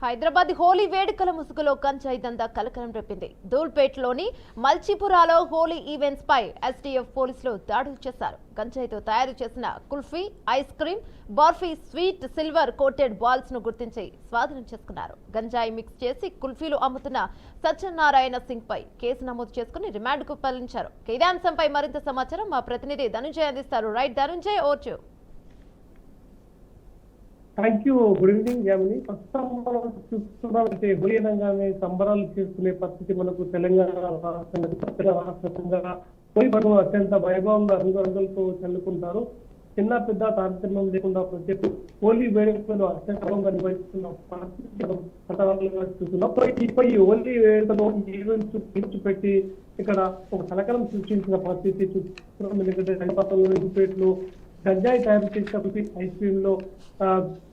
హైదరాబాద్ హోలీ వేడుకల ముసుగులో గంజాయి దందా కలకలం రేపింది. ధూల్పేట్లోని మల్చిపురాలో హోలీ ఈవెంట్స్ పై ఎస్టీఎఫ్ పోలీసులు దాడులు చేశారు. గంజాయితో తయారు చేసిన kulfi, ice cream, barfi, sweet, silver coated balls ను గుర్తించి స్వాధీనం చేసుకున్నారు. గంజాయి మిక్స్ చేసి కుల్ఫీలు అమ్ముతున్న సత్యనారాయణ సింగ్ పై కేసు నమోదు చేసుకుని రిమాండ్ కు తరలించారు. ఇదే అంశంపై మరింత సమాచారం మా ప్రతినిధి ధనుంజయ్ అందిస్తారు. Right Dhanunjay, over. Thank you. Good evening Yamini. ప్రస్తుతం మనం చూస్తున్నామంటే హోలీ అనగానే సంబరాలు చేసుకునే పరిస్థితి మనకు తెలంగాణ రాష్ట్రంగా హోలీ పండుగ అత్యంత వైభవంగా రంగురంగులతో చల్లుకుంటారు. చిన్న పెద్ద తారతమ్యం లేకుండా ప్రతి హోలీ వేడుకలు అత్యంత వైభవంగా నిర్వహిస్తున్న పరిస్థితి చూస్తున్నాం. ఈ హోలీ వేడుకలో ఈవెంట్స్ పెట్టి ఇక్కడ ఒక కలకలం సృష్టించిన పరిస్థితి చూస్తున్నాం. ఎందుకంటే హైదరాబాద్లో గంజాయి తయారు చేసిన ఐస్ క్రీమ్ లో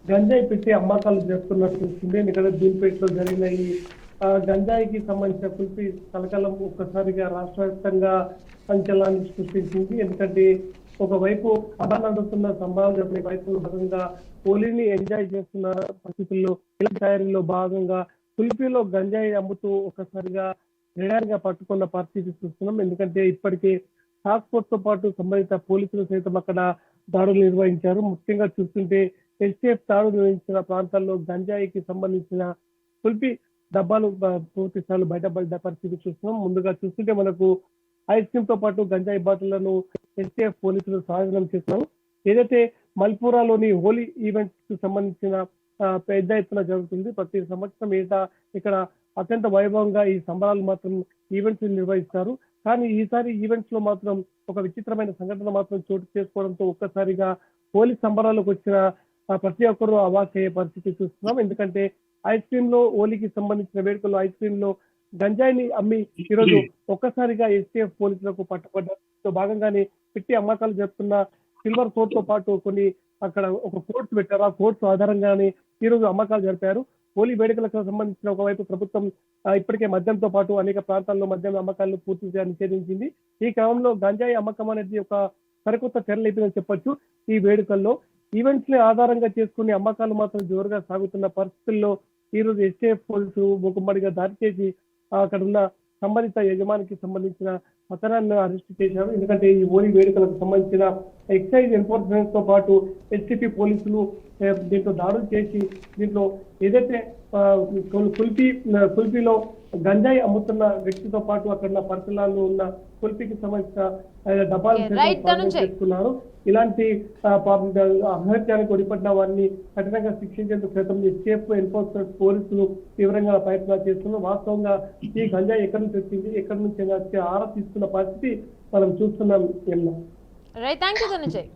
గంజాయి పెట్టి అమ్మకాలు చేస్తున్నట్టు చూస్తుంది. ఇక్కడ ధూల్పేటలో జరిగిన ఈ గంజాయికి సంబంధించిన కుల్ఫీ కలకలం ఒక్కసారిగా రాష్ట్ర వ్యాప్తంగా సంచలనాన్ని సృష్టించింది. ఎందుకంటే ఒకవైపు నడుస్తున్న సంభావన జరిగిన వైపు భాగంగా హోలీని ఎంజాయ్ చేస్తున్న పరిస్థితుల్లో తయారీలో భాగంగా కుల్ఫీలో గంజాయి అమ్ముతూ ఒక్కసారిగా నిడారిగా పట్టుకున్న పరిస్థితి చూస్తున్నాం. ఎందుకంటే ఇప్పటికే టాస్క్ ఫోర్స్ తో పాటు సంబంధిత పోలీసులు సైతం అక్కడ దాడులు నిర్వహించారు. ముఖ్యంగా చూస్తుంటే ఎస్టీఎఫ్ దాడులు నిర్వహించిన ప్రాంతాల్లో గంజాయికి సంబంధించిన కుల్ఫీ డబ్బాలు పూర్తి స్థాయిలో బయటపడ్డ పరిస్థితి చూస్తున్నాం. ముందుగా చూస్తుంటే మనకు ఐస్ క్రీమ్ తో పాటు గంజాయి బాటిళ్లను ఎస్టీఎఫ్ పోలీసులు స్వాధీనం చేస్తున్నారు. ఏదైతే మల్పురాలోని హోలీ ఈవెంట్స్ కు సంబంధించిన పెద్ద ఎత్తున జరుగుతుంది. ప్రతి సంవత్సరం ఇక్కడ అత్యంత వైభవంగా ఈ సంబరాలు మాత్రం ఈవెంట్స్ నిర్వహిస్తారు. కానీ ఈసారి ఈవెంట్స్ లో మాత్రం ఒక విచిత్రమైన సంఘటన మాత్రం చోటు చేసుకోవడంతో ఒక్కసారిగా హోలీ సంబరాలకు వచ్చిన ప్రతి ఒక్కరూ అవాక్కయ్యే పరిస్థితి చూస్తున్నాం. ఎందుకంటే ఐస్ క్రీమ్ లో హోలీకి సంబంధించిన వేడుకల్లో ఐస్ క్రీమ్ లో గంజాయిని అమ్మి ఈరోజు ఒక్కసారిగా ఎస్టీఎఫ్ పోలీసులకు పట్టుబడ్డ భాగంగానే పెట్టి అమ్మకాలు జరుపుతున్న సిల్వర్ కోట్ తో పాటు కొన్ని అక్కడ ఒక కోర్ట్స్ పెట్టారు. ఆ కోర్ట్స్ ఆధారంగానే ఈరోజు అమ్మకాలు జరిపారు. హోలీ వేడుకలకు సంబంధించిన ఒకవైపు ప్రభుత్వం ఇప్పటికే మద్యంతో పాటు అనేక ప్రాంతాల్లో మద్యం అమ్మకాలను పూర్తిగా నిషేధించింది. ఈ క్రమంలో గంజాయి అమ్మకం అనేది ఒక సరికొత్త తెరలేపిందని చెప్పొచ్చు. ఈ వేడుకల్లో ఈవెంట్స్ ని ఆధారంగా చేసుకుని అమ్మకాలు మాత్రం జోరుగా సాగుతున్న పరిస్థితుల్లో ఈ రోజు ఎస్టీఎఫ్ పోలీసులు మూకుమ్మడిగా దాడి చేసి అక్కడ ఉన్న సంబంధిత యజమానికి సంబంధించిన అతనాన్ని అరెస్ట్ చేశారు. ఎందుకంటే ఈ హోలీ వేడుకలకు సంబంధించిన ఎక్సైజ్ ఎన్ఫోర్స్మెంట్ తో పాటు ఎస్టీపీ పోలీసులు దీంట్లో దాడులు చేసి దీంట్లో ఏదైతే కుల్ఫీలో గంజాయి అమ్ముతున్న వ్యక్తితో పాటు అక్కడ పరిసరాల్లో ఉన్న కుల్ఫీకి సంబంధించిన డబ్బాలు చేసుకున్నారు. ఇలాంటి అహత్యానికి ఒడిపడిన వారిని కఠినంగా శిక్షించేందుకు క్రితం ఎస్టీఎఫ్ ఎన్ఫోర్స్మెంట్ పోలీసులు తీవ్రంగా ప్రయత్నాలు చేస్తున్నారు. వాస్తవంగా ఈ గంజాయి ఎక్కడి నుంచి వచ్చింది, ఎక్కడి నుంచి ఆరా తీసుకున్న పరిస్థితి మనం చూస్తున్నాం. Right, thank you Dhananjay.